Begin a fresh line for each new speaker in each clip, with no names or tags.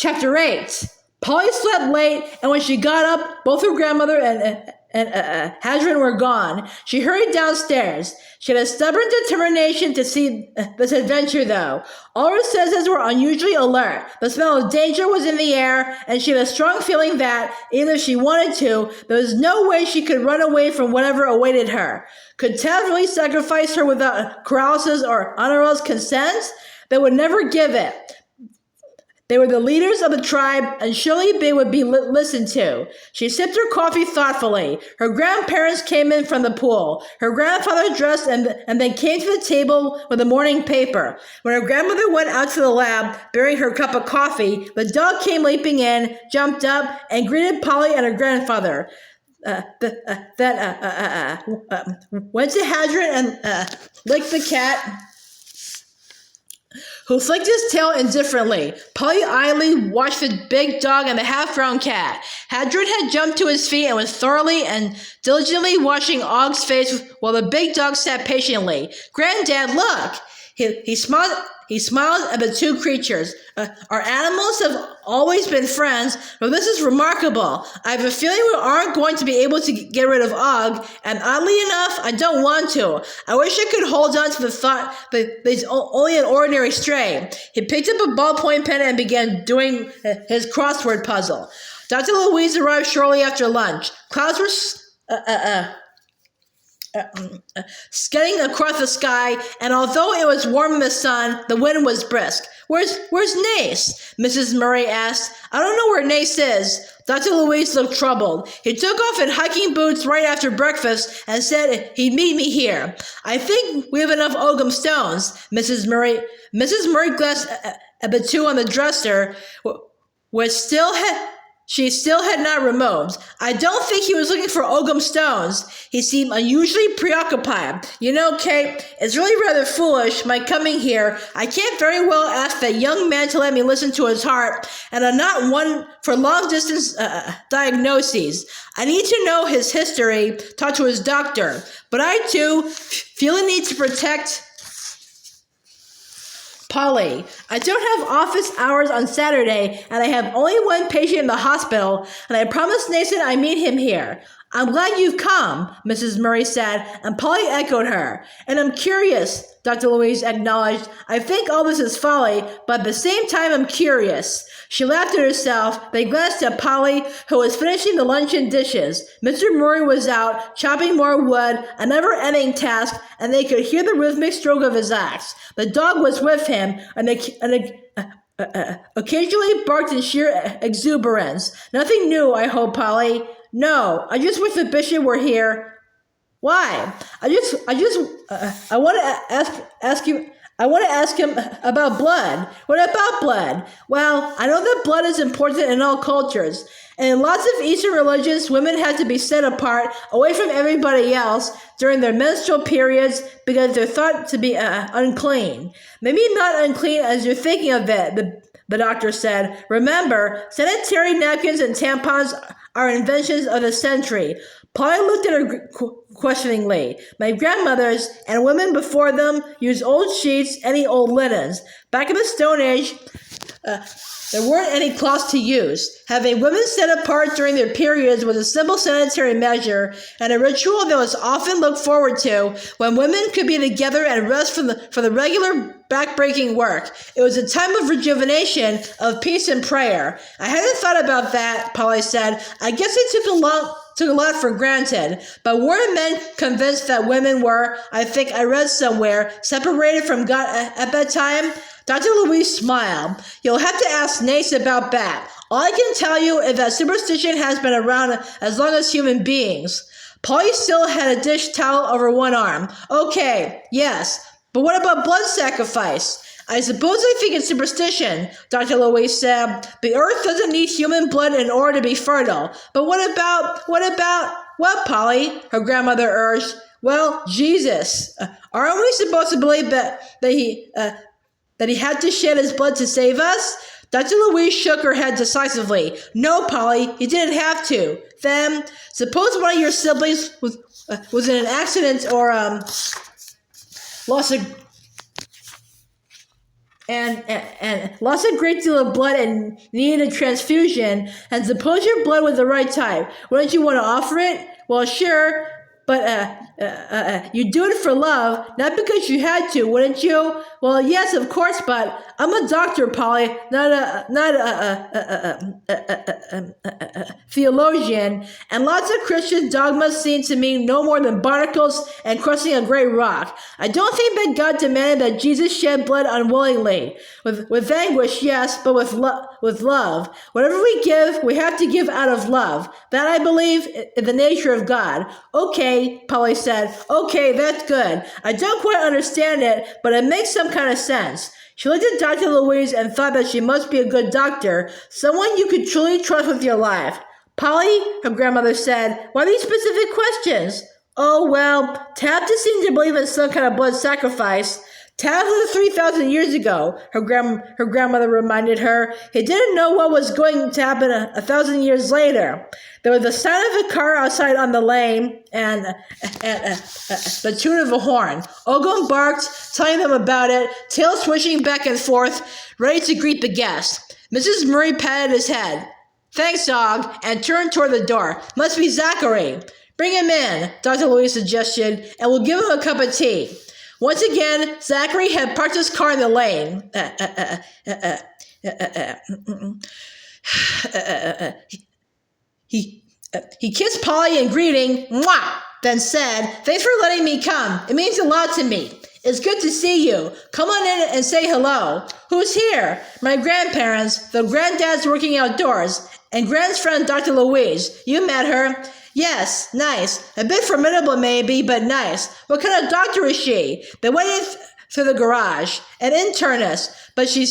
Chapter 8. Polly slept late, and when she got up, both her grandmother and Hadron were gone. She hurried downstairs. She had a stubborn determination to see this adventure, though. All her senses were unusually alert. The smell of danger was in the air, and she had a strong feeling that, even if she wanted to, there was no way she could run away from whatever awaited her. Could Ted really sacrifice her without Corrales' or Honora's consent? They would never give it. They were the leaders of the tribe, and surely they would be listened to. She sipped her coffee thoughtfully. Her grandparents came in from the pool. Her grandfather dressed and then came to the table with the morning paper. When her grandmother went out to the lab, bearing her cup of coffee, the dog came leaping in, jumped up, and greeted Polly and her grandfather. Then went to Hadron and licked the cat, who flicked his tail indifferently. Polly idly watched the big dog and the half-grown cat. Hadron had jumped to his feet and was thoroughly and diligently washing Og's face while the big dog sat patiently. "Granddad, look!" He smiled at the two creatures. Our animals have always been friends, but this is remarkable. I have a feeling we aren't going to be able to get rid of Og, and oddly enough, I don't want to. I wish I could hold on to the thought that he's only an ordinary stray. He picked up a ballpoint pen and began doing his crossword puzzle. Dr. Louise arrived shortly after lunch. Clouds were scudding across the sky, and although it was warm in the sun, the wind was brisk. Where's Nace?" Mrs. Murry asked. "I don't know where Nace is." Dr. Louise looked troubled. "He took off in hiking boots right after breakfast and said he'd meet me here. I think we have enough Ogham stones." Mrs. Murry glanced at the two on the dresser, which she still had not removed. "I don't think he was looking for Ogham stones. He seemed unusually preoccupied. You know, Kate, it's really rather foolish, my coming here. I can't very well ask that young man to let me listen to his heart, and I'm not one for long-distance diagnoses. I need to know his history, talk to his doctor. But I, too, feel a need to protect Polly. I don't have office hours on Saturday, and I have only one patient in the hospital, and I promised Nathan I'd meet him here. I'm glad you've come," Mrs. Murry said, and Polly echoed her. "And I'm curious," Dr. Louise acknowledged. "I think all this is folly, but at the same time I'm curious." She laughed at herself, then glanced at Polly, who was finishing the luncheon dishes. Mr. Murry was out, chopping more wood, a never-ending task, and they could hear the rhythmic stroke of his axe. The dog was with him, and occasionally barked in sheer exuberance. "Nothing new, I hope, Polly." "No, I just wish the bishop were here." "Why?" I want to ask him about blood." "What about blood?" "Well, I know that blood is important in all cultures. And in lots of Eastern religions, women had to be set apart, away from everybody else, during their menstrual periods because they're thought to be unclean." "Maybe not unclean as you're thinking of it," the doctor said. "Remember, sanitary napkins and tampons are inventions of the century." Polly looked at her questioningly. "My grandmothers and women before them used old sheets, any old linens. Back in the Stone Age, there weren't any cloths to use. Having women set apart during their periods was a simple sanitary measure and a ritual that was often looked forward to when women could be together and rest for the regular back-breaking work. It was a time of rejuvenation, of peace and prayer." "I hadn't thought about that," Polly said. "I guess I took a lot for granted. But weren't men convinced that women were, I think I read somewhere, separated from God at that time?" Dr. Louise smiled. "You'll have to ask Nace about that. All I can tell you is that superstition has been around as long as human beings." Polly still had a dish towel over one arm. "Okay, yes, but what about blood sacrifice?" "I suppose I think it's superstition," Dr. Louise said. "The earth doesn't need human blood in order to be fertile." "But what about, what, Polly?" her grandmother urged. "Well, Jesus. Aren't we supposed to believe that he had to shed his blood to save us?" Dr. Louise shook her head decisively. "No, Polly, he didn't have to." "Then, suppose one of your siblings was in an accident or lost and lost a great deal of blood and needed a transfusion, and suppose your blood was the right type. Wouldn't you want to offer it? Well, sure, but you do it for love, not because you had to, wouldn't you? Well, yes, of course, but I'm a doctor, Polly, not a theologian, and lots of Christian dogmas seem to me no more than barnacles and crossing a great rock. I don't think that God demanded that Jesus shed blood unwillingly. With anguish, yes, but with love. Whatever we give, we have to give out of love. That, I believe, is the nature of God. Okay, Polly said. Okay, that's good. I don't quite understand it, but it makes some kind of sense. She looked at Dr. Louise and thought that she must be a good doctor, someone you could truly trust with your life. Polly, her grandmother said, why these specific questions? Oh, well, Tabitha seemed to believe in some kind of blood sacrifice. Tabitha was 3,000 years ago, her grandmother reminded her. He didn't know what was going to happen 1,000 years later. There was the sound of a car outside on the lane and the tune of a horn. Ogun barked, telling them about it, tail swishing back and forth, ready to greet the guest. Mrs. Murry patted his head. Thanks, Og, and turned toward the door. Must be Zachary. Bring him in, Dr. Louise suggested, and we'll give him a cup of tea. Once again, Zachary had parked his car in the lane. He kissed Polly in greeting, mwah, then said, thanks for letting me come. It means a lot to me. It's good to see you. Come on in and say hello. Who's here? My grandparents, though Granddad's working outdoors, and Grand's friend Dr. Louise. You met her. Yes, nice. A bit formidable maybe, but nice. What kind of doctor is she? They waited through the garage. An internist. But she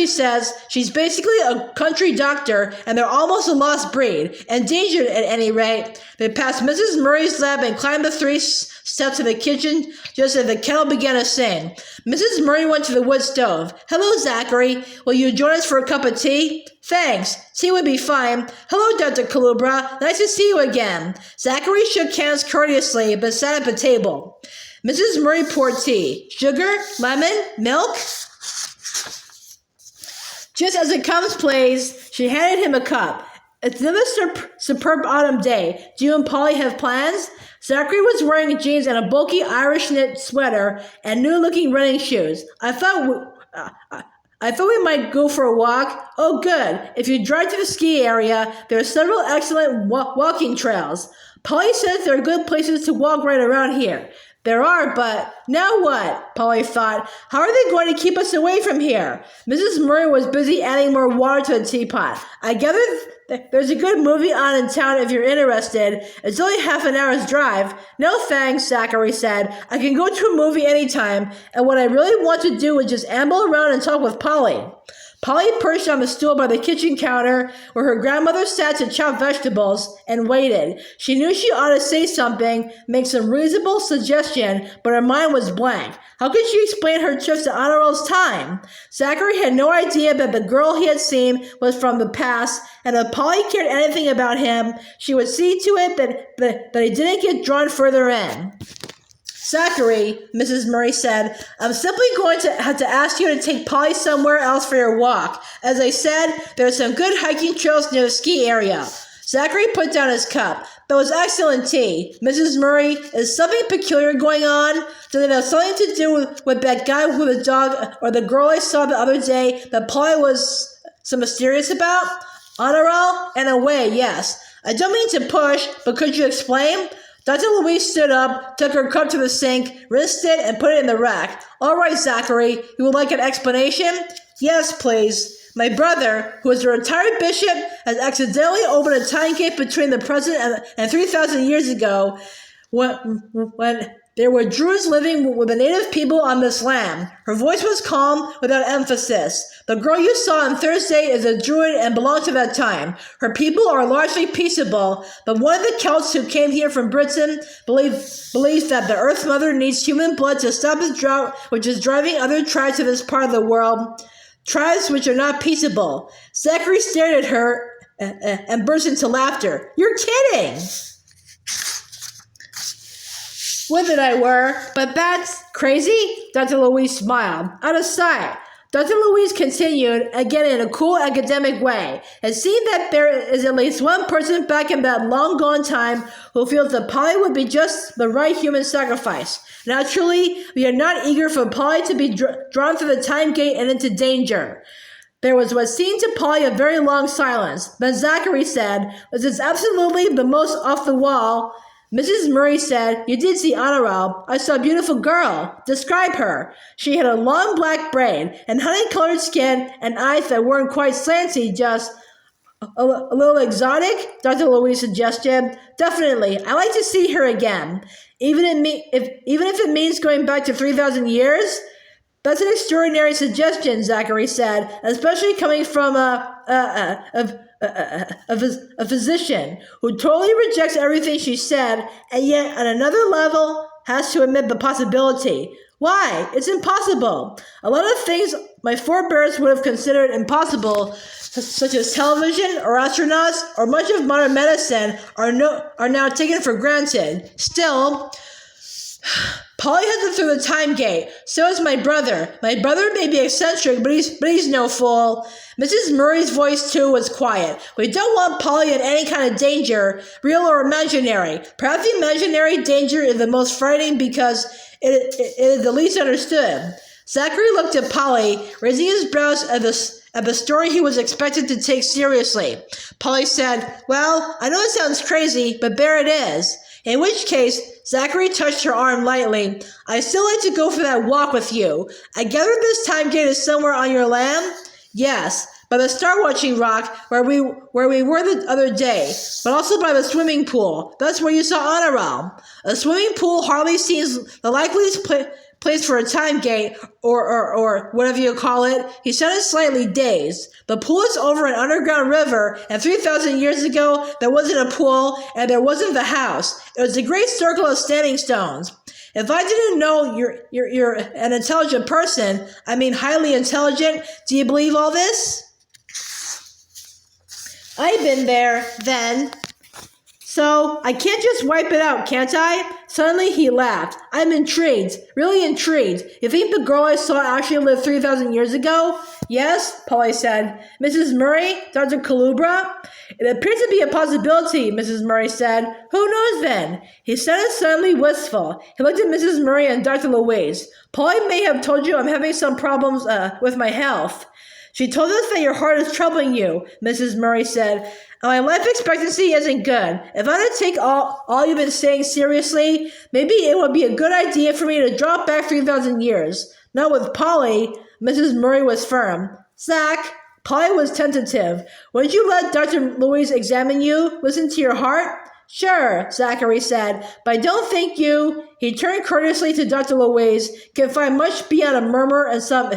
says she's basically a country doctor, and they're almost a lost breed. Endangered at any rate. They passed Mrs. Murray's lab and climbed the 3 steps to the kitchen just as the kettle began to sing. Mrs. Murray went to the wood stove. Hello, Zachary. Will you join us for a cup of tea? Thanks. Tea would be fine. Hello, Dr. Kalubra. Nice to see you again. Zachary shook hands courteously, but sat at the table. Mrs. Murray poured tea. Sugar? Lemon? Milk? Just as it comes, please. She handed him a cup. It's another superb autumn day. Do you and Polly have plans? Zachary was wearing jeans and a bulky Irish knit sweater and new-looking running shoes. I thought we might go for a walk. Oh, good. If you drive to the ski area, there are several excellent walking trails. Polly says there are good places to walk right around here. There are, but now what? Polly thought. How are they going to keep us away from here? Mrs. Murray was busy adding more water to the teapot. I gather there's a good movie on in town if you're interested. It's only half an hour's drive. No thanks, Zachary said. I can go to a movie anytime, and what I really want to do is just amble around and talk with Polly. Polly perched on the stool by the kitchen counter where her grandmother sat to chop vegetables and waited. She knew she ought to say something, make some reasonable suggestion, but her mind was blank. How could she explain her trips to Honor Roll's time? Zachary had no idea that the girl he had seen was from the past, and if Polly cared anything about him, she would see to it that he didn't get drawn further in. Zachary, Mrs. Murray said, I'm simply going to have to ask you to take Polly somewhere else for your walk. As I said, there are some good hiking trails near the ski area. Zachary put down his cup. That was excellent tea. Mrs. Murray, is something peculiar going on? Does it have something to do with that guy with the dog or the girl I saw the other day that Polly was so mysterious about? Honor roll? In a way, yes. I don't mean to push, but could you explain? Dr. Louise stood up, took her cup to the sink, rinsed it, and put it in the rack. All right, Zachary, you would like an explanation? Yes, please. My brother, who is a retired bishop, has accidentally opened a time gate between the present and 3,000 years ago when there were druids living with the native people on this land. Her voice was calm, without emphasis. The girl you saw on Thursday is a druid and belonged to that time. Her people are largely peaceable, but one of the Celts who came here from Britain believes that the Earth Mother needs human blood to stop the drought which is driving other tribes to this part of the world, tribes which are not peaceable. Zachary stared at her and burst into laughter. You're kidding! Would that I were, but that's crazy? Dr. Louise smiled. Out of sight. Dr. Louise continued, again in a cool academic way. It seemed that there is at least one person back in that long-gone time who feels that Polly would be just the right human sacrifice. Naturally, we are not eager for Polly to be drawn through the time gate and into danger. There was what seemed to Polly a very long silence. Then Zachary said, "This is absolutely the most off the wall." Mrs. Murry said, "You did see Honor Roll. I saw a beautiful girl. Describe her." "She had a long black braid and honey-colored skin and eyes that weren't quite slanty, just a little exotic," Dr. Louise suggested. "Definitely. I'd like to see her again. Even if it means going back to 3,000 years?" "That's an extraordinary suggestion," Zachary said, "especially coming from a physician who totally rejects everything she said, and yet on another level has to admit the possibility. Why? It's impossible. A lot of things my forebears would have considered impossible, such as television or astronauts or much of modern medicine, are now taken for granted. Still, Polly has it through the time gate. So is my brother. My brother may be eccentric, but he's no fool." Mrs. Murry's voice, too, was quiet. "We don't want Polly in any kind of danger, real or imaginary. Perhaps the imaginary danger is the most frightening because it is the least understood." Zachary looked at Polly, raising his brows at the story he was expected to take seriously. Polly said, "Well, I know it sounds crazy, but there it is." In which case, Zachary touched her arm lightly. "I'd still like to go for that walk with you. I gather this time gate is somewhere on your land?" "Yes, by the star-watching rock where we were the other day, but also by the swimming pool. That's where you saw Honor Roll." "A swimming pool hardly seems the likeliest place for a time gate, or whatever you call it." He sounded slightly dazed. "The pool is over an underground river, and 3,000 years ago, there wasn't a pool, and there wasn't the house. It was a great circle of standing stones. If I didn't know you're an intelligent person, I mean highly intelligent, do you believe all this?" "I've been there, then. So, I can't just wipe it out, can't I?" Suddenly he laughed. "I'm intrigued, really intrigued. You think the girl I saw actually lived 3,000 years ago?" "Yes," Polly said. "Mrs. Murry? Dr. Kalubra?" "It appears to be a possibility," Mrs. Murry said. "Who knows then?" He sounded suddenly wistful. He looked at Mrs. Murry and Dr. Louise. "Polly may have told you I'm having some problems with my health." "She told us that your heart is troubling you," Mrs. Murry said. "And my life expectancy isn't good. If I don't take all you've been saying seriously, maybe it would be a good idea for me to drop back 3,000 years. Not with Polly." Mrs. Murry was firm. "Zach," Polly was tentative. "Wouldn't you let Dr. Louise examine you? Listen to your heart?" "Sure," Zachary said, "but I don't think you," he turned courteously to Dr. Louise, "can find much beyond a murmur and some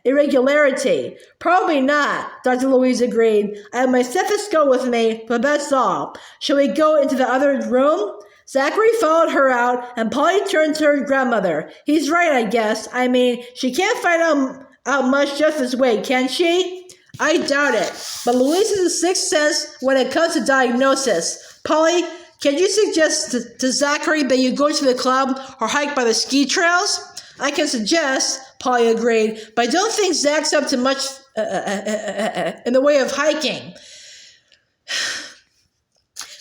irregularity." "Probably not," Dr. Louise agreed. "I have my stethoscope with me, but that's all. Shall we go into the other room?" Zachary followed her out, and Polly turned to her grandmother. "He's right, I guess. I mean, she can't find out much just this way, can she?" "I doubt it. But Louise has a sixth sense when it comes to diagnosis. Polly, can you suggest to Zachary that you go to the club or hike by the ski trails?" "I can suggest," Polly agreed, "but I don't think Zach's up to much in the way of hiking."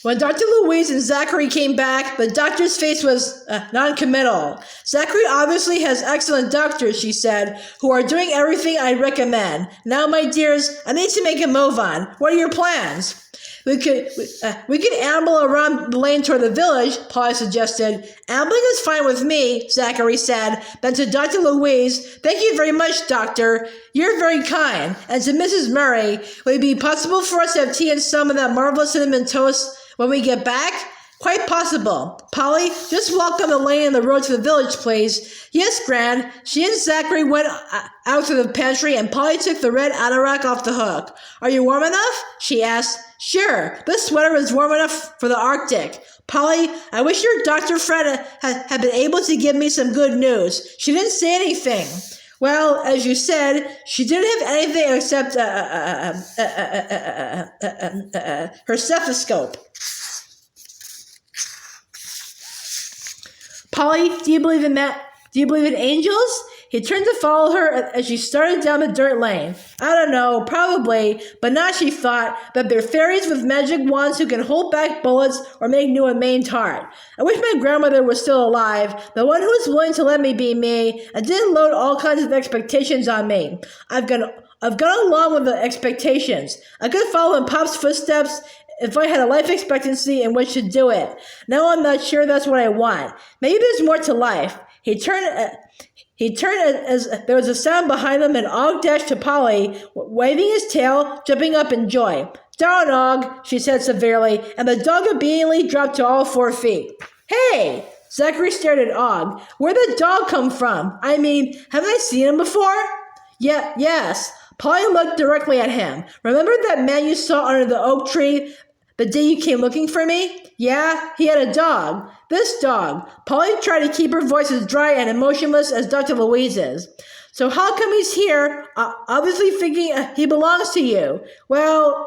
When Dr. Louise and Zachary came back, the doctor's face was non-committal. "Zachary obviously has excellent doctors," she said, "who are doing everything I recommend. Now, my dears, I need to make a move on. What are your plans?" We could amble around the lane toward the village," Polly suggested. "Ambling is fine with me," Zachary said. Then to Dr. Louise, "Thank you very much, Doctor. You're very kind." And to Mrs. Murry, "Would it be possible for us to have tea and some of that marvelous cinnamon toast when we get back?" "Quite possible. Polly, just walk on the lane and the road to the village, please." "Yes, Gran." She and Zachary went out to the pantry, and Polly took the red anorak off the hook. "Are you warm enough?" she asked. "Sure. This sweater is warm enough for the Arctic." "Polly, I wish your doctor friend had been able to give me some good news. She didn't say anything." "Well, as you said, she didn't have anything except her stethoscope." "Polly, do you believe in angels?" He turned to follow her as she started down the dirt lane. I don't know, probably, but not, she thought, that they're fairies with magic wands who can hold back bullets or make new and maimed heart. I wish my grandmother was still alive, the one who was willing to let me be me and didn't load all kinds of expectations on me. I've gone along with the expectations. I could follow in Pop's footsteps if I had a life expectancy in which to do it. Now I'm not sure that's what I want. Maybe there's more to life. He turned as there was a sound behind him, and Og dashed to Polly, waving his tail, jumping up in joy. Down, Og, she said severely, and the dog obediently dropped to all 4 feet. Hey! Zachary stared at Og. Where'd the dog come from? I mean, haven't I seen him before? Yes. Polly looked directly at him. Remember that man you saw under the oak tree the day you came looking for me? Yeah, he had a dog. This dog. Polly tried to keep her voice as dry and emotionless as Dr. Louise's. So how come he's here, obviously thinking he belongs to you? Well,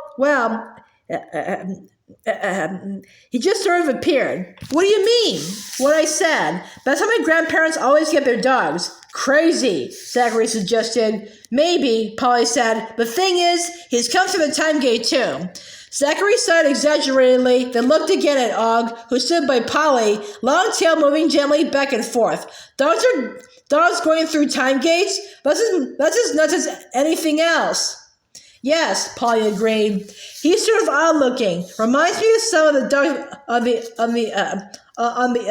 he just sort of appeared. What do you mean? What I said. That's how my grandparents always get their dogs. Crazy, Zachary suggested. Maybe, Polly said. The thing is, he's come through the time gate too. Zachary sighed exaggeratedly, then looked again at Og, who stood by Polly, long tail moving gently back and forth. Dogs going through time gates? That's as nuts as anything else. Yes, Polly agreed. He's sort of odd looking. Reminds me of some of the dogs on the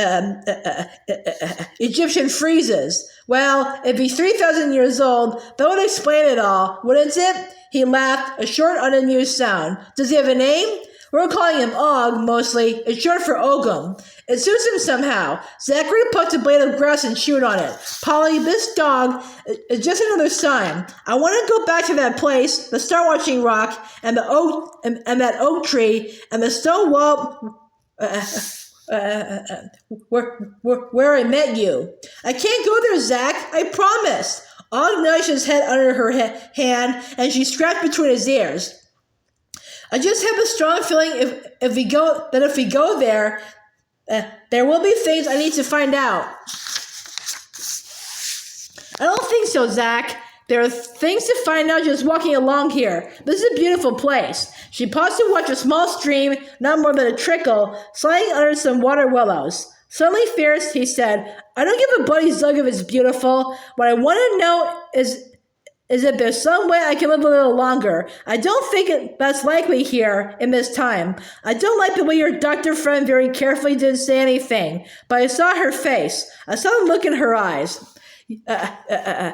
Egyptian friezes. Well, if he's 3,000 years old, that would explain it all, wouldn't it? He laughed, a short, unamused sound. Does he have a name? We're calling him Og, mostly. It's short for Ogum. It suits him somehow. Zachary plucked a blade of grass and chewed on it. Polly, this dog is just another sign. I want to go back to that place, the star-watching rock, and the oak, and that oak tree, and the stone wall where I met you. I can't go there, Zach. I promise. Og nudged his head under her hand, and she scratched between his ears. I just have a strong feeling if we go there, there will be things I need to find out. I don't think so, Zach. There are things to find out just walking along here. This is a beautiful place. She paused to watch a small stream, not more than a trickle, sliding under some water willows. Suddenly fierce, he said, I don't give a bloody zug if it's beautiful. What I want to know is if there's some way I can live a little longer. I don't think that's likely here in this time. I don't like the way your doctor friend very carefully didn't say anything, but I saw her face. I saw the look in her eyes.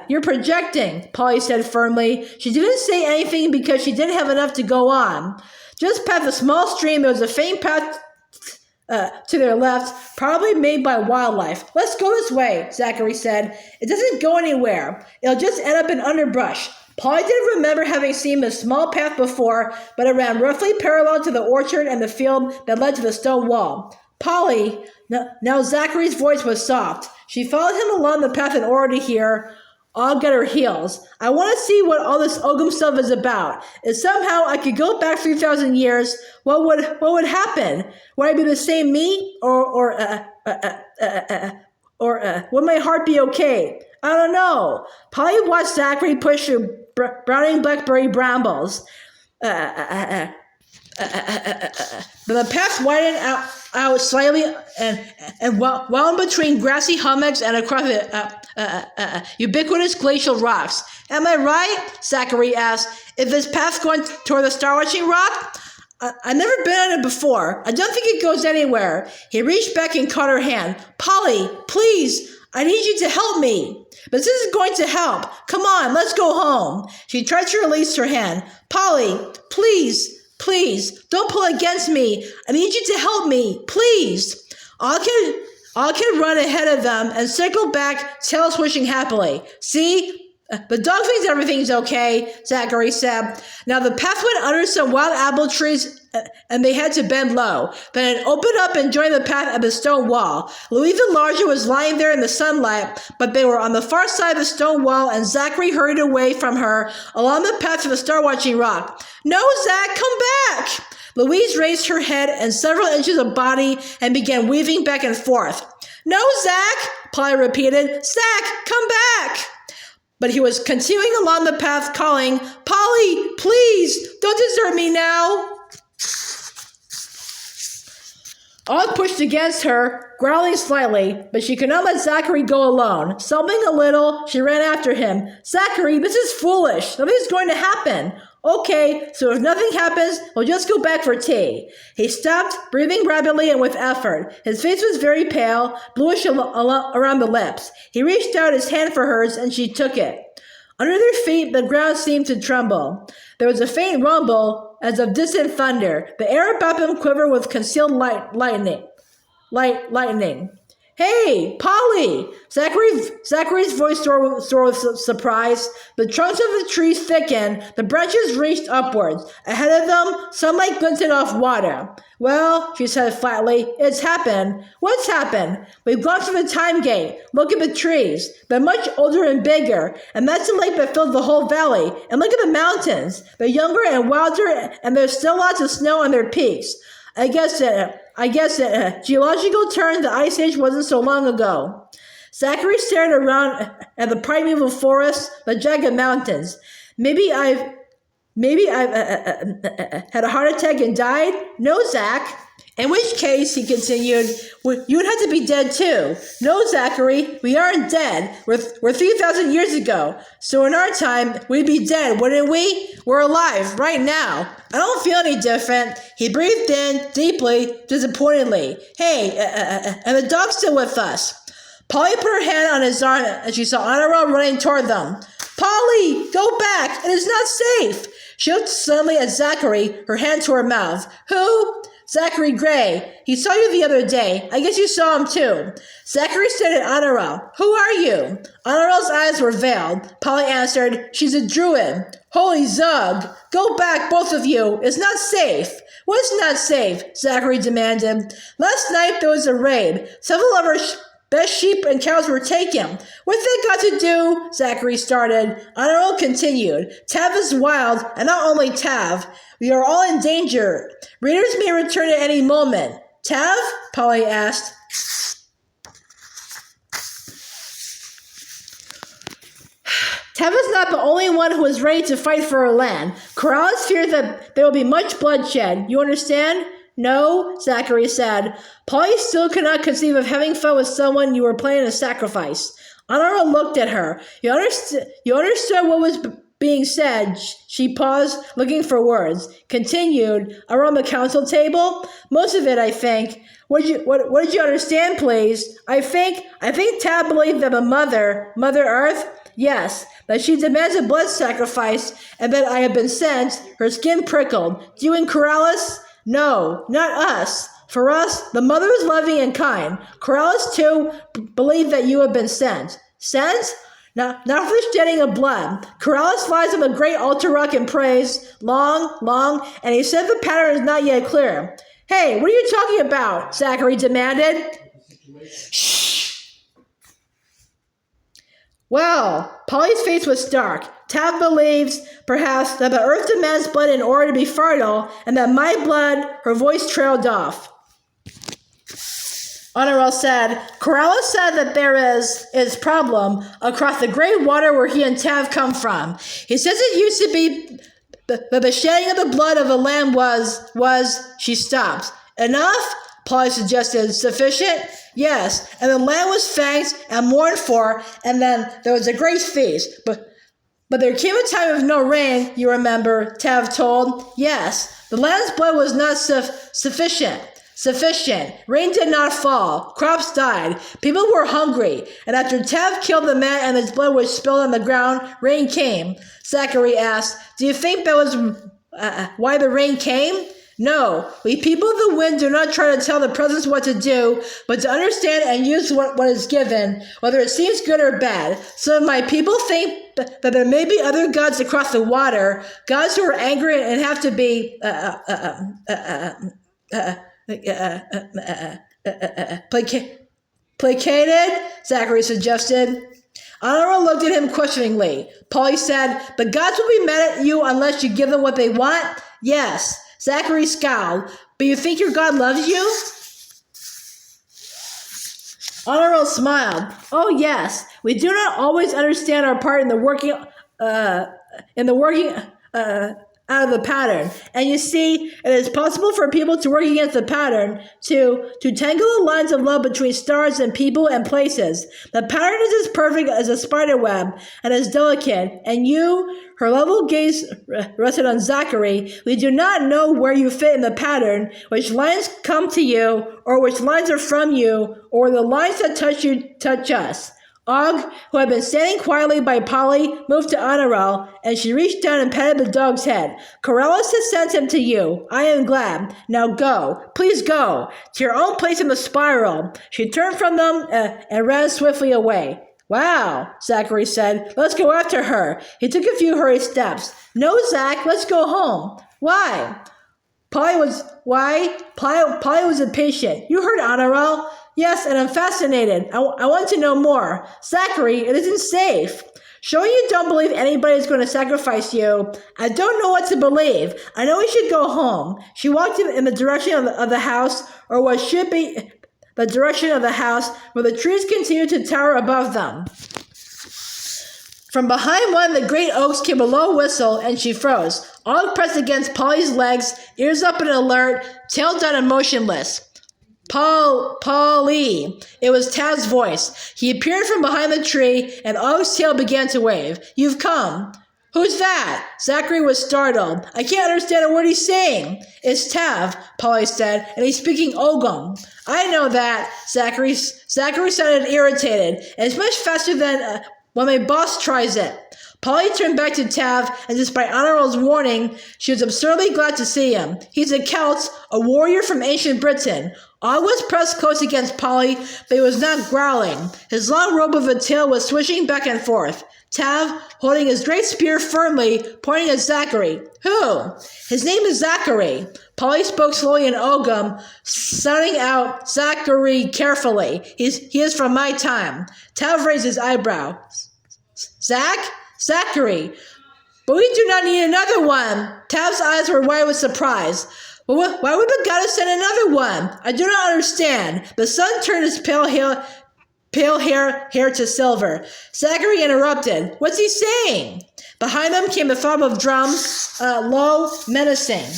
You're projecting, Polly said firmly. She didn't say anything because she didn't have enough to go on. Just past the small stream, there was a faint path to their left, probably made by wildlife. Let's go this way, Zachary said. It doesn't go anywhere. It'll just end up in underbrush. Polly didn't remember having seen the small path before, but it ran roughly parallel to the orchard and the field that led to the stone wall. Polly, now Zachary's voice was soft. She followed him along the path in order to hear Og at her heels. I want to see what all this Ogum stuff is about. If somehow I could go back 3,000 years, what would happen? Would I be the same me, or would my heart be okay? I don't know. Polly watched Zachary push through browning blackberry brambles. The path widened out slightly and wound between grassy hummocks and across the ubiquitous glacial rocks. Am I right? Zachary asked. Is this path going toward the star-watching rock? I've never been on it before. I don't think it goes anywhere. He reached back and caught her hand. Polly, please, I need you to help me. But this isn't going to help. Come on, let's go home. She tried to release her hand. Polly, please, don't pull against me. I need you to help me, please. I can run ahead of them and circle back, tail swishing happily. See? The dog thinks everything's okay, Zachary said. Now the path went under some wild apple trees and they had to bend low. Then it opened up and joined the path at the stone wall. Louise the Larger was lying there in the sunlight, but they were on the far side of the stone wall and Zachary hurried away from her along the path to the star-watching rock. No, Zach, come back! Louise raised her head and several inches of body and began weaving back and forth. No, Zach, Polly repeated. Zach, come back! but he was continuing along the path calling, "Polly, please, don't desert me now." Olive pushed against her, growling slightly, but she could not let Zachary go alone. Stumbling a little, she ran after him. "Zachary, this is foolish. Nothing's going to happen." "Okay, so if nothing happens, we'll just go back for tea." He stopped, breathing rapidly and with effort. His face was very pale, bluish around the lips. He reached out his hand for hers, and she took it. Under their feet, the ground seemed to tremble. There was a faint rumble, as of distant thunder. The air about them quivered with concealed lightning. "Hey, Polly!" Zachary's voice soared with surprise. The trunks of the trees thickened. The branches reached upwards. Ahead of them, sunlight glinted off water. "Well," she said flatly, "it's happened." "What's happened?" "We've gone through the time gate. Look at the trees. They're much older and bigger. And that's the lake that fills the whole valley. And look at the mountains. They're younger and wilder, and there's still lots of snow on their peaks. I guess geological term, the Ice Age wasn't so long ago." Zachary stared around at the primeval forest, the jagged mountains. Maybe I've had a heart attack and died? "No, Zach." "In which case," he continued, "you'd have to be dead too." "No, Zachary, we aren't dead. We're 3,000 years ago. So in our time, we'd be dead, wouldn't we? We're alive, right now. I don't feel any different." He breathed in, deeply, disappointedly. "Hey, and the dog's still with us." Polly put her hand on his arm as she saw Honorable running toward them. "Polly, go back. It is not safe." She looked suddenly at Zachary, her hand to her mouth. "Who?" "Zachary Gray. He saw you the other day. I guess you saw him too." Zachary stared at Honorable. "Who are you?" Honorable's eyes were veiled. Polly answered, "She's a druid." "Holy Zug! Go back, both of you. It's not safe." "What's not safe?" Zachary demanded. "Last night there was a raid. Several of our best sheep and cows were taken." "What's that got to do?" Zachary started. Honorable continued. "Tav is wild, and not only Tav. We are all in danger. Raiders may return at any moment." "Tav?" Polly asked. "Tav is not the only one who is ready to fight for her land. Corrales fears that there will be much bloodshed. You understand?" "No," Zachary said. Polly still could not conceive of having fun with someone you were planning to sacrifice. Honora looked at her. You understood what was being said." She paused, looking for words. Continued, "Around the council table?" "Most of it, I think." What did you understand, please?" I think Tab believed that the Mother Earth, yes, that she demands a blood sacrifice, and that I have been sent." Her skin prickled. "Do you and Corrales?" "No, not us. For us, the Mother is loving and kind. Corrales, too, believe that you have been sent." "Sent?" Not for the shedding of blood. Corrales lies on a great altar rock and prays, long, and he said the pattern is not yet clear. "Hey, what are you talking about?" Zachary demanded. "Shh." "Well," Polly's face was stark. "Tav believes, perhaps, that the earth demands blood in order to be fertile, and that my blood," her voice trailed off. Honorable said, "Corrales said that there is problem across the great water where he and Tav come from. He says it used to be that the shedding of the blood of a lamb was," she stopped. "Enough?" Polly suggested. "Sufficient?" "Yes, and the lamb was fanged and mourned for, and then there was a great feast. But there came a time of no rain, you remember," Tav told. "Yes, the lamb's blood was not sufficient. Rain did not fall. Crops died. People were hungry. And after Tav killed the man and his blood was spilled on the ground, rain came." Zachary asked, "Do you think that was why the rain came?" "No, we people of the wind do not try to tell the presents what to do, but to understand and use what is given, whether it seems good or bad. Some of my people think that there may be other gods across the water, gods who are angry and have to be placated," Zachary suggested. Honorable looked at him questioningly. Polly said, "The gods will be mad at you unless you give them what they want?" "Yes." Zachary scowled. "But you think your God loves you?" Honorable smiled. Oh yes, we do not always understand our part in the working out of the pattern. And you see, it is possible for people to work against the pattern, to tangle the lines of love between stars and people and places. The pattern is as perfect as a spider web and as delicate. And you, her level gaze rested on Zachary. We do not know where you fit in the pattern, which lines come to you, or which lines are from you, or the lines that touch you touch us. Og, who had been standing quietly by Polly, moved to Honorel, and she reached down and patted the dog's head. Corellis has sent him to you. I am glad. Now go. Please go. To your own place in the spiral. She turned from them and ran swiftly away. Wow, Zachary said. Let's go after her. He took a few hurried steps. No, Zach, let's go home. Why? Polly was impatient. You heard Honorel? Yes, and I'm fascinated. I want to know more. Zachary, it isn't safe. Showing you don't believe anybody is going to sacrifice you. I don't know what to believe. I know we should go home. She walked in the direction of the house, or what should be the direction of the house, where the trees continued to tower above them. From behind one of the great oaks came a low whistle, and she froze. Og pressed against Polly's legs, ears up and alert, tail down and motionless. Polly. It was Tav's voice. He appeared from behind the tree, and Og's tail began to wave. You've come. Who's that? Zachary was startled. I can't understand a word he's saying. It's Tav, Polly said, and he's speaking Ogum. I know that. Zachary sounded irritated. And it's much faster than when my boss tries it. Polly turned back to Tav, and despite Honorel's warning, she was absurdly glad to see him. He's a Celt, a warrior from ancient Britain. Og was pressed close against Polly, but he was not growling. His long robe of a tail was swishing back and forth. Tav, holding his great spear firmly, pointing at Zachary. Who? His name is Zachary. Polly spoke slowly in Ogum, sounding out Zachary carefully. He is from my time. Tav raised his eyebrow. Zachary. But we do not need another one. Tav's eyes were wide with surprise. Well, why would the goddess send another one? I do not understand. The sun turned his pale hair to silver. Zachary interrupted. What's he saying? Behind them came the throb of drums, low, menacing.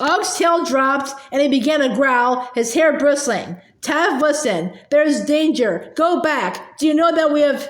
Og's tail dropped, and he began to growl, his hair bristling. Tav listened. There's danger. Go back. Do you know that we have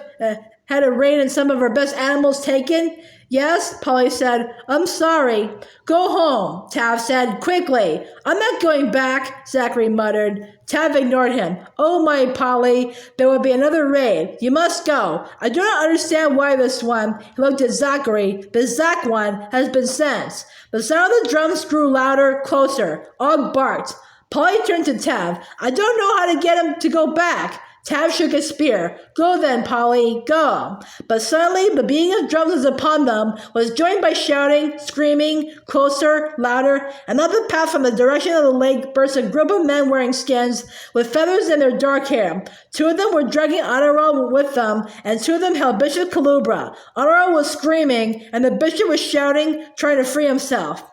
had a raid and some of our best animals taken? Yes, Polly said. I'm sorry. Go home, Tav said, quickly. I'm not going back, Zachary muttered. Tav ignored him. Oh, my Polly, there will be another raid. You must go. I do not understand why this one, he looked at Zachary, the Zach one, has been sent. The sound of the drums grew louder, closer. Og barked. Polly turned to Tav. I don't know how to get him to go back. Tav shook his spear. Go then, Polly, go. But suddenly the beating of drums was upon them, was joined by shouting, screaming, closer, louder, and up the path from the direction of the lake burst a group of men wearing skins, with feathers in their dark hair. Two of them were dragging Honorel with them, and two of them held Bishop Calubra. Honorel was screaming, and the bishop was shouting, trying to free himself.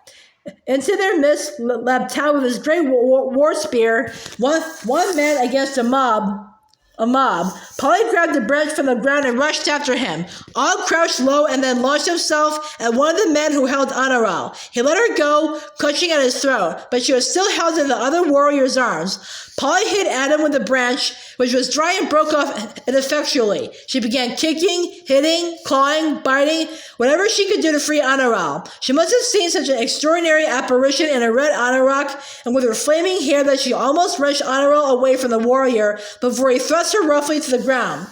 Into their midst leapt Tav with his great war spear, one man against a mob. Polly grabbed a branch from the ground and rushed after him. Og crouched low and then launched himself at one of the men who held Honorel. He let her go, clutching at his throat, but she was still held in the other warrior's arms. Polly hit at him with the branch, which was dry and broke off ineffectually. She began kicking, hitting, clawing, biting, whatever she could do to free Honorel. She must have seen such an extraordinary apparition in a red anorak and with her flaming hair that she almost wrenched Honorel away from the warrior before he thrust her roughly to the ground.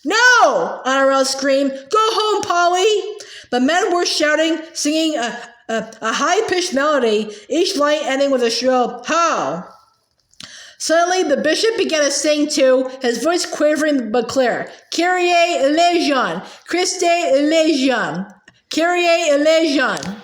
No! Honorel screamed. Go home, Polly! The men were shouting, singing a high-pitched melody, each line ending with a shrill "How!" Suddenly, the bishop began to sing too, his voice quavering but clear. Kyrie eleison! Christe eleison! Kyrie eleison!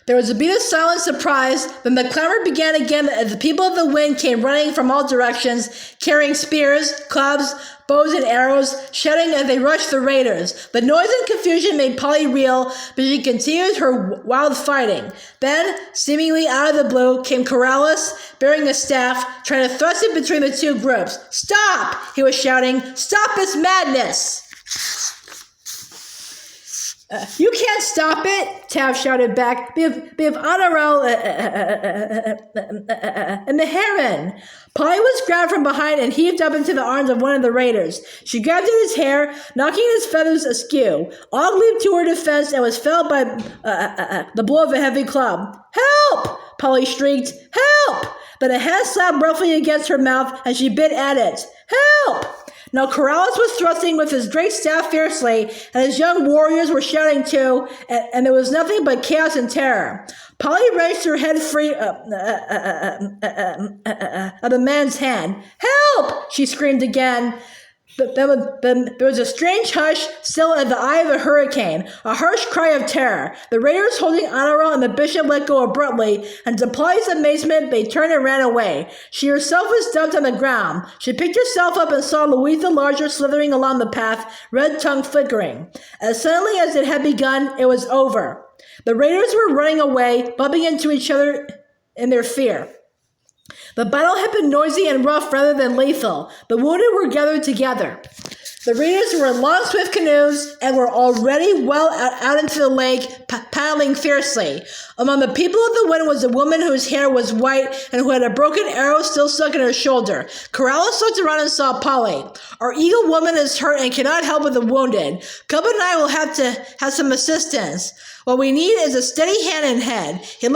There was a beat of silent surprise, then the clamor began again as the people of the wind came running from all directions, carrying spears, clubs, bows, and arrows, shouting as they rushed the raiders. The noise and confusion made Polly reel, but she continued her wild fighting. Then, seemingly out of the blue, came Corrales, bearing a staff, trying to thrust it between the two groups. "Stop!" he was shouting. "Stop this madness!" "You can't stop it," Tav shouted back. "We have Honorel and the Heron." Polly was grabbed from behind and heaved up into the arms of one of the raiders. She grabbed at his hair, knocking his feathers askew. Og leaped to her defense and was felled by the blow of a heavy club. "Help!" Polly shrieked. "Help!" But a hand slapped roughly against her mouth and she bit at it. "Help!" Now Corrales was thrusting with his great staff fiercely, and his young warriors were shouting too, and there was nothing but chaos and terror. Polly wrenched her head free of the man's hand. "Help!" she screamed again. But there was a strange hush, still as the eye of a hurricane, a harsh cry of terror. The raiders holding Honorel and the bishop let go abruptly, and to Polly's amazement, they turned and ran away. She herself was dumped on the ground. She picked herself up and saw Louise the Larger slithering along the path, red tongue flickering. As suddenly as it had begun, it was over. The raiders were running away, bumping into each other in their fear. The battle had been noisy and rough rather than lethal. The wounded were gathered together. The raiders were in long, swift canoes and were already well out into the lake, paddling fiercely. Among the people of the wind was a woman whose hair was white and who had a broken arrow still stuck in her shoulder. Corrales looked around and saw Polly. "Our eagle woman is hurt and cannot help with the wounded. Cub and I will have to have some assistance. What we need is a steady hand and head." He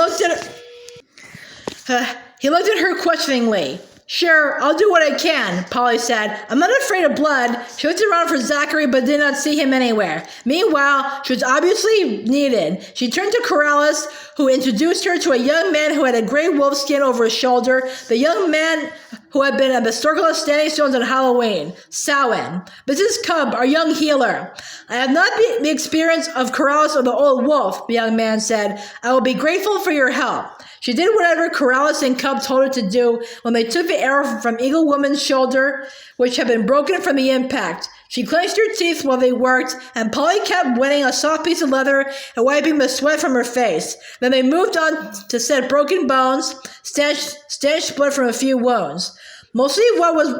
looked at her questioningly. "Sure, I'll do what I can," Polly said. "I'm not afraid of blood." She looked around for Zachary but did not see him anywhere. Meanwhile, she was obviously needed. She turned to Corrales, who introduced her to a young man who had a gray wolf skin over his shoulder, the young man who had been at the Circle of Standing Stones on Halloween, Samhain. "This is Cub, our young healer." "I have not the experience of Corrales or the old wolf," the young man said. "I will be grateful for your help." She did whatever Corrales and Cub told her to do when they took the arrow from Eagle Woman's shoulder, which had been broken from the impact. She clenched her teeth while they worked, and Polly kept wetting a soft piece of leather and wiping the sweat from her face. Then they moved on to set broken bones, stanched blood from a few wounds. Mostly what was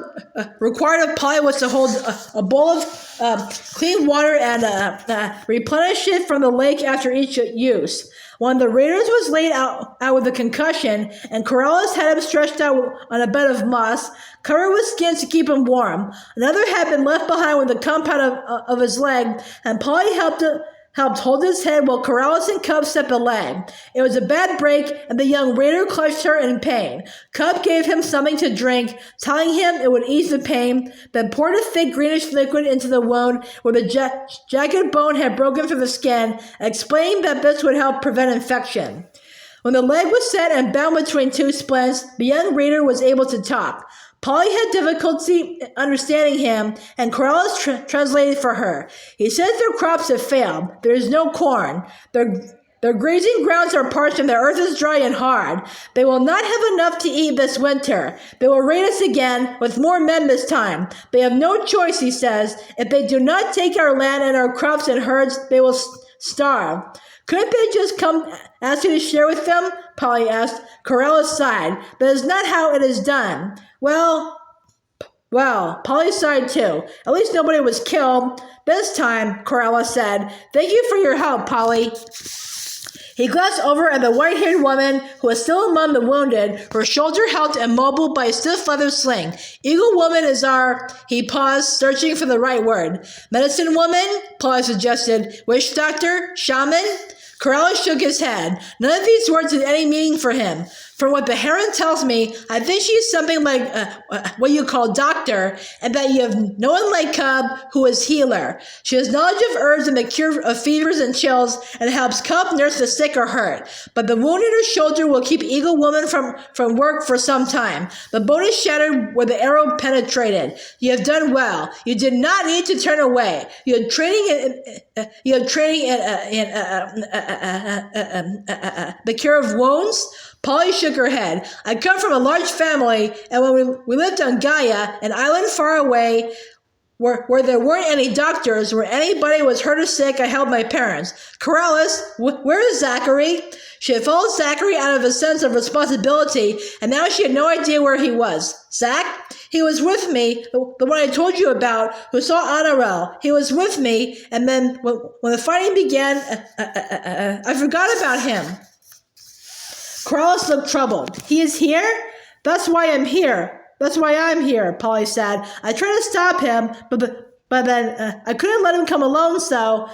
required of Polly was to hold a bowl of clean water and replenish it from the lake after each use. One of the raiders was laid out with a concussion, and Corrales had him stretched out on a bed of moss, covered with skins to keep him warm. Another had been left behind with the compound of his leg, and Polly helped hold his head while Corrales and Cub set the leg. It was a bad break, and the young raider clutched her in pain. Cub gave him something to drink, telling him it would ease the pain, then poured a thick greenish liquid into the wound where the jagged bone had broken through the skin, explaining that this would help prevent infection. When the leg was set and bound between two splints, the young raider was able to talk. Polly had difficulty understanding him, and Corrales translated for her. He says their crops have failed. There is no corn. Their grazing grounds are parched and their earth is dry and hard. They will not have enough to eat this winter. They will raid us again, with more men this time. They have no choice, he says. If they do not take our land and our crops and herds, they will starve. "Couldn't they just come ask you to share with them?" Polly asked. Corrales sighed. "That is not how it is done." Well, Polly sighed too. "At least nobody was killed this time," Corrales said. "Thank you for your help, Polly." He glanced over at the white-haired woman who was still among the wounded, her shoulder held immobile by a stiff leather sling. "Eagle Woman is our—" He paused, searching for the right word. "Medicine woman?" Polly suggested. "Witch doctor? Shaman?" Corrales shook his head. None of these words had any meaning for him. From what the heron tells me, I think she's something like what you call doctor, and that you have no one like Cub who is healer. She has knowledge of herbs and the cure of fevers and chills, and helps Cub nurse the sick or hurt. But the wound in her shoulder will keep Eagle Woman from work for some time. The bone is shattered where the arrow penetrated. You have done well. You did not need to turn away. You have training in the cure of wounds. Polly shook her head. I come from a large family, and when we lived on Gaia, an island far away, where there weren't any doctors, where anybody was hurt or sick, I held my parents. Corrales, where is Zachary? She had followed Zachary out of a sense of responsibility, and now she had no idea where he was. Zach? He was with me, the one I told you about, who saw Honorel. He was with me, and then when the fighting began, I forgot about him. Corrales looked troubled. He is here? That's why I'm here. That's why I'm here, Polly said. I tried to stop him, but then I couldn't let him come alone, so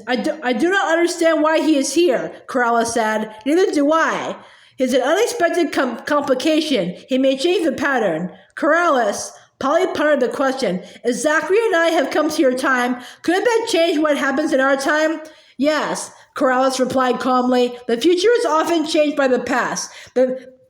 I do not understand why he is here, Corrales said. Neither do I. It's an unexpected complication. He may change the pattern. Corrales, Polly pondered the question. If Zachary and I have come to your time, couldn't that change what happens in our time? Yes, Corrales replied calmly. The future is often changed by the past.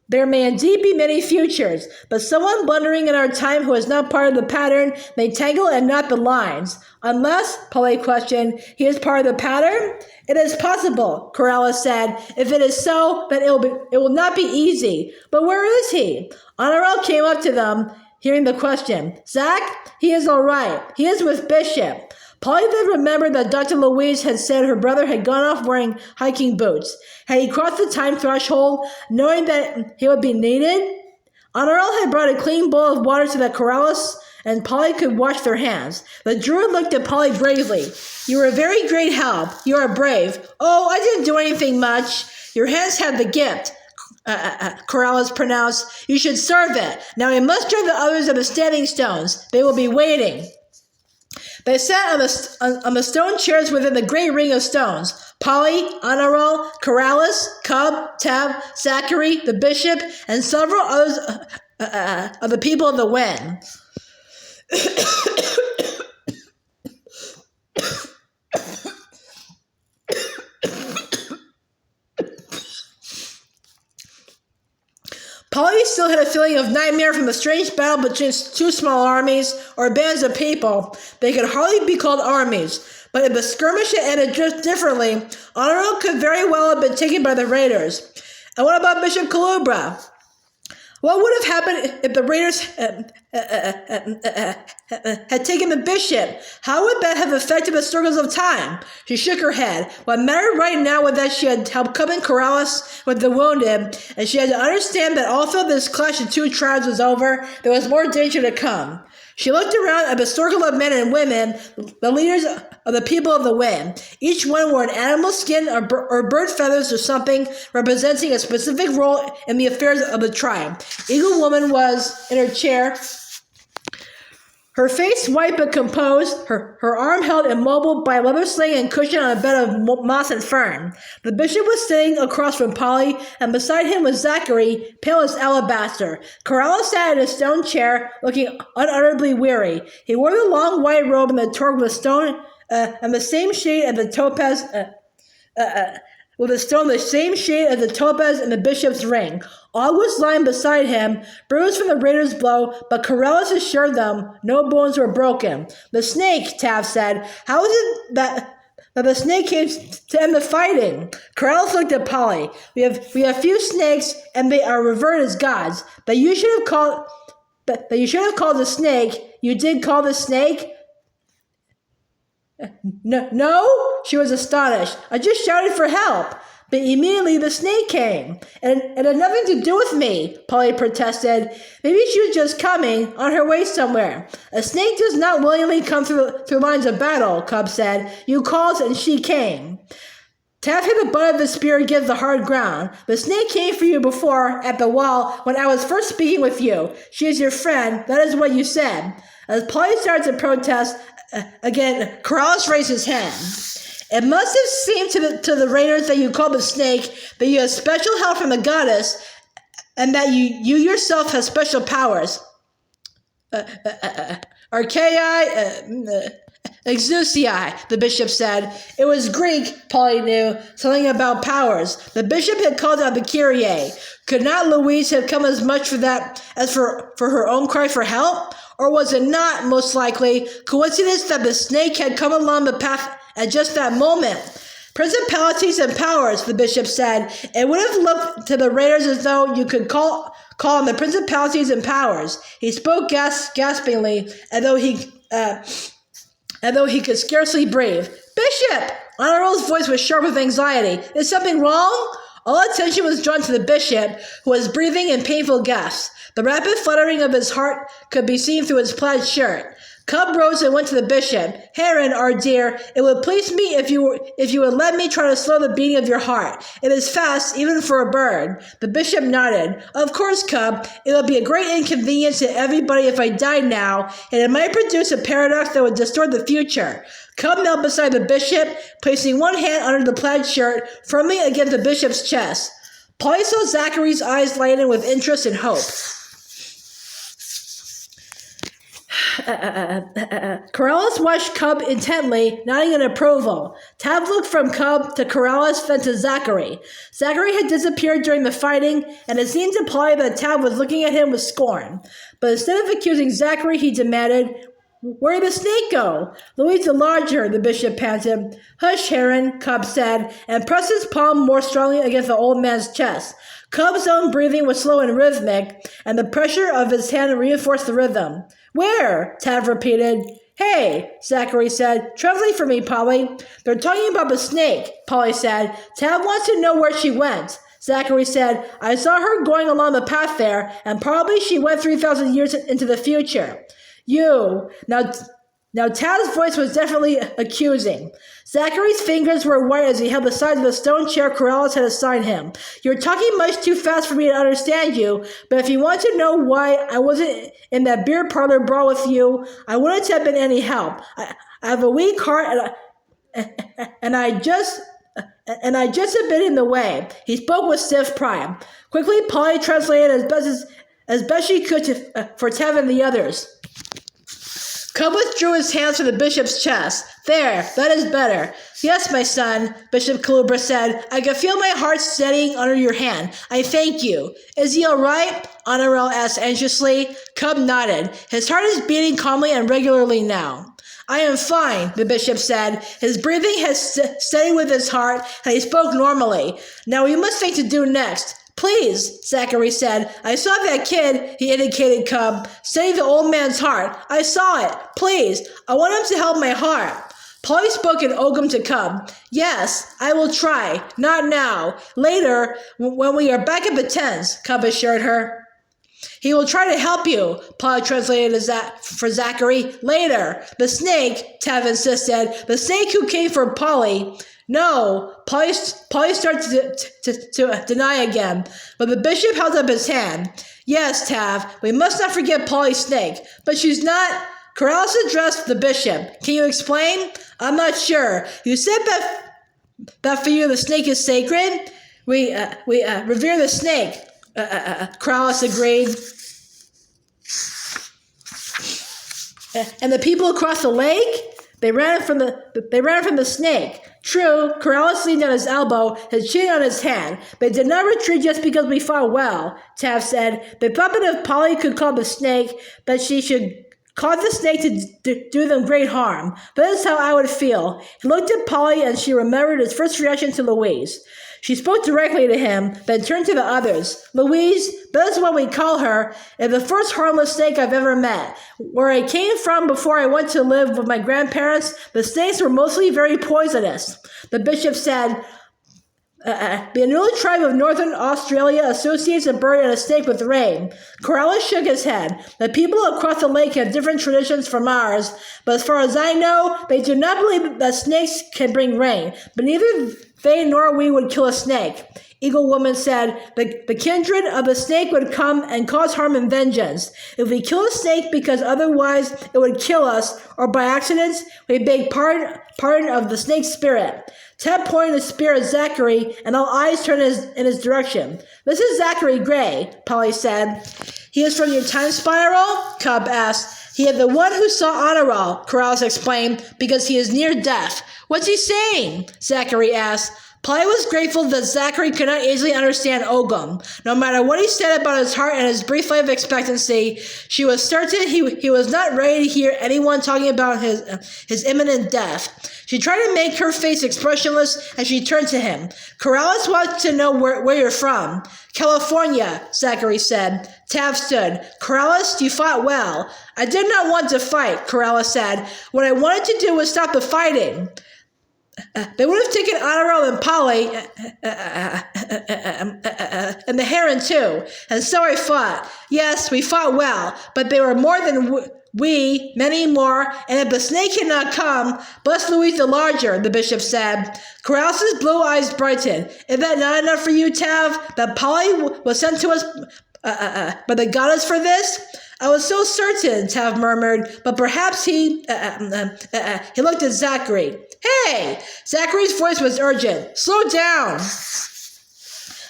There may indeed be many futures, but someone blundering in our time who is not part of the pattern may tangle and knot the lines. Unless, Polly questioned, he is part of the pattern? It is possible, Corrales said. If it is so, then it will not be easy. But where is he? Honorel came up to them, hearing the question. Zach? He is all right. He is with Bishop. Polly then remembered that Dr. Louise had said her brother had gone off wearing hiking boots. Had he crossed the time threshold, knowing that he would be needed? Honorel had brought a clean bowl of water so that Corrales and Polly could wash their hands. The druid looked at Polly gravely. You were a very great help. You are brave. Oh, I didn't do anything much. Your hands had the gift. Corrales pronounced. You should serve it. Now we must join the others of the standing stones. They will be waiting. They sat on the stone chairs within the great ring of stones. Polly, Honorel, Corrales, Cub, Tab, Zachary, the bishop, and several others of the people of the wind. Polly still had a feeling of nightmare from the strange battle between two small armies, or bands of people. They could hardly be called armies. But if the skirmish had ended just differently, Honorel could very well have been taken by the raiders. And what about Bishop Kalubra? What would have happened if the raiders had taken the bishop? How would that have affected the circles of time? She shook her head. What mattered right now was that she had helped Cub and Corrales with the wounded, and she had to understand that although this clash of two tribes was over, there was more danger to come. She looked around at the circle of men and women, the leaders of the people of the wind. Each one wore an animal skin or bird feathers or something representing a specific role in the affairs of the tribe. Eagle Woman was in her chair, her face white but composed, her arm held immobile by a leather sling and cushion on a bed of moss and fern. The bishop was sitting across from Polly, and beside him was Zachary, pale as alabaster. Corrales sat in a stone chair, looking unutterably weary. He wore the long white robe and the torque with stone and the same shade as the topaz, with a stone the same shade as the topaz in the bishop's ring. Og was lying beside him, bruised from the raiders' blow, but Corrales assured them no bones were broken. The snake, Tav said. How is it that the snake came to end the fighting? Corrales looked at Polly. We have few snakes, and they are revered as gods. That you should have called the snake. You did call the snake? No? She was astonished. I just shouted for help. But immediately the snake came. And it had nothing to do with me, Polly protested. Maybe she was just coming, on her way somewhere. A snake does not willingly come through lines of battle, Cub said. You called and she came. Taff hit the butt of the spear against the hard ground. The snake came for you before, at the wall, when I was first speaking with you. She is your friend. That is what you said. As Polly started to protest, again, Corrales raised his hand. It must have seemed to the raiders that you called the snake that you had special help from the goddess, and that you yourself have special powers. Archaei, exousiai, the bishop said. It was Greek, Polly knew, something about powers. The bishop had called out the Kyrie. Could not Louise have come as much for that as for her own cry for help? Or was it not, most likely, coincidence that the snake had come along the path at just that moment? Principalities and powers, the bishop said. It would have looked to the raiders as though you could call on the principalities and powers. He spoke gaspingly, as though he could scarcely breathe. Bishop! Honorable's voice was sharp with anxiety. Is something wrong? All attention was drawn to the bishop, who was breathing in painful gasps. The rapid fluttering of his heart could be seen through his plaid shirt. Cub rose and went to the bishop. Heron, our dear, it would please me if you would let me try to slow the beating of your heart. It is fast, even for a bird. The bishop nodded. Of course, Cub. It would be a great inconvenience to everybody if I died now, and it might produce a paradox that would distort the future. Cub knelt beside the bishop, placing one hand under the plaid shirt, firmly against the bishop's chest. Polly saw Zachary's eyes lighten with interest and hope. Corrales watched Cub intently, nodding in approval. Tav looked from Cub to Corrales, then to Zachary. Zachary had disappeared during the fighting, and it seemed to Polly that Tav was looking at him with scorn. But instead of accusing Zachary, he demanded, "Where did the snake go?" "Louise enlarged her," the bishop panted. "Hush, Heron," Cub said, and pressed his palm more strongly against the old man's chest. Cub's own breathing was slow and rhythmic, and the pressure of his hand reinforced the rhythm. "Where?" Tav repeated. "Hey," Zachary said. "Translate for me, Polly." "They're talking about the snake," Polly said. "Tav wants to know where she went." Zachary said, "I saw her going along the path there, and probably she went 3,000 years into the future." "You." Now Tav's voice was definitely accusing. Zachary's fingers were white as he held the sides of the stone chair Corrales had assigned him. "You're talking much too fast for me to understand you, but if you want to know why I wasn't in that beer parlor brawl with you, I wouldn't have been any help. I have a weak heart, and I just have been in the way." He spoke with stiff pride. Quickly, Polly translated as best she could for Tav and the others. Cub withdrew his hands from the bishop's chest. "There, that is better." "Yes, my son," Bishop Kalubra said. "I can feel my heart steadying under your hand. I thank you." "Is he all right?" Honorel asked anxiously. Cub nodded. "His heart is beating calmly and regularly now." "I am fine," the bishop said. His breathing had steadied with his heart, and he spoke normally. "Now we must think to do next." "Please," Zachary said. "I saw that kid," he indicated Cub, "steady the old man's heart. I saw it. Please, I want him to help my heart." Polly spoke in Ogham to Cub. "Yes, I will try. Not now. Later, when we are back at the tents," Cub assured her. "He will try to help you," Polly translated for Zachary. "Later. The snake," Tav insisted. "The snake who came for Polly." "No," Polly started to deny again, but the bishop held up his hand. "Yes, Tav, we must not forget Polly's snake, but she's not—" Corrales addressed the bishop. "Can you explain?" "I'm not sure. You said that for you the snake is sacred?" We revere the snake," Corrales agreed. "And the people across the lake? They ran from the snake." "True." Corrales leaned on his elbow, his chin on his hand. "They did not retreat just because we fought well," Tav said. "They thought that if Polly could call the snake, that she should cause the snake to do them great harm. That is how I would feel." He looked at Polly, and she remembered his first reaction to Louise. She spoke directly to him, then turned to the others. "Louise, that is what we call her, is the first harmless snake I've ever met. Where I came from before I went to live with my grandparents, the snakes were mostly very poisonous." The bishop said, "The Inuit tribe of northern Australia associates a bird and a snake with rain." Corrales shook his head. "The people across the lake have different traditions from ours, but as far as I know, they do not believe that snakes can bring rain. But neither they nor we would kill a snake. Eagle Woman said, the kindred of the snake would come and cause harm and vengeance. If we kill a snake because otherwise it would kill us, or by accident, we beg pardon of the snake's spirit. Ted pointed the spear at Zachary, and all eyes turned in his direction. This is Zachary Gray, Polly said. He is from your time spiral? Cub asked. He is the one who saw honor roll, Corrales explained, because he is near death. What's he saying? Zachary asked. Polly was grateful that Zachary could not easily understand Ogham. No matter what he said about his heart and his brief life expectancy, she was certain he was not ready to hear anyone talking about his imminent death. She tried to make her face expressionless as she turned to him. Corrales wants to know where you're from. California, Zachary said. Tav stood. Corrales, you fought well. I did not want to fight, Corrales said. What I wanted to do was stop the fighting. They would have taken Honorable and Polly, and the Heron too, and so I fought. Yes, we fought well, but they were more than we, many more, and if the snake had not come, bless Louis the Larger, the bishop said. Corrales' blue eyes brightened. Is that not enough for you, Tav, that Polly was sent to us by the goddess for this? I was so certain, Tav murmured, but perhaps he looked at Zachary. Hey! Zachary's voice was urgent. Slow down.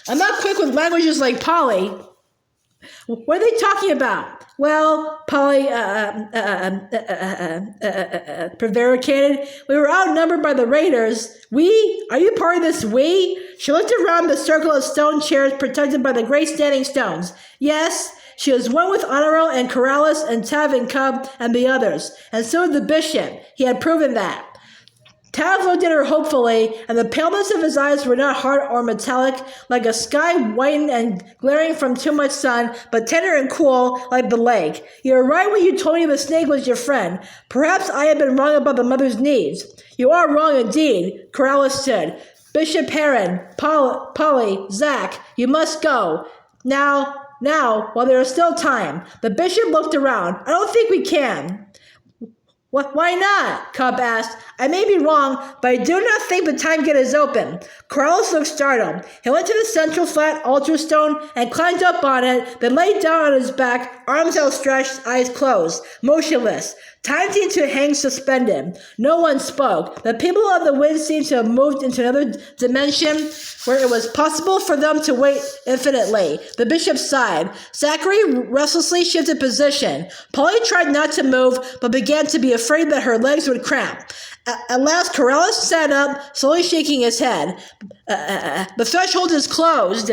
I'm not quick with languages like Polly. What are they talking about? Well, Polly prevaricated. We were outnumbered by the raiders. We? Are you part of this we? She looked around the circle of stone chairs protected by the great standing stones. Yes. She was one with Honorable and Corrales and Tav and Cub and the others, and so did the bishop. He had proven that. Tav looked at her hopefully, and the paleness of his eyes were not hard or metallic, like a sky whitened and glaring from too much sun, but tender and cool, like the lake. You were right when you told me the snake was your friend. Perhaps I had been wrong about the mother's needs. You are wrong indeed, Corrales stood. Bishop Heron, Polly, Zach, you must go. Now, while there is still time. The bishop looked around. I don't think we can. Why not? Cub asked. I may be wrong, but I do not think the Time Quintet is open. Corrales looked startled. He went to the central flat altar stone and climbed up on it, then lay down on his back, arms outstretched, eyes closed, motionless. Time seemed to hang suspended. No one spoke. The people of the wind seemed to have moved into another dimension where it was possible for them to wait infinitely. The bishop sighed. Zachary restlessly shifted position. Polly tried not to move, but began to be afraid that her legs would cramp. At last, Corrales sat up, slowly shaking his head. The threshold is closed.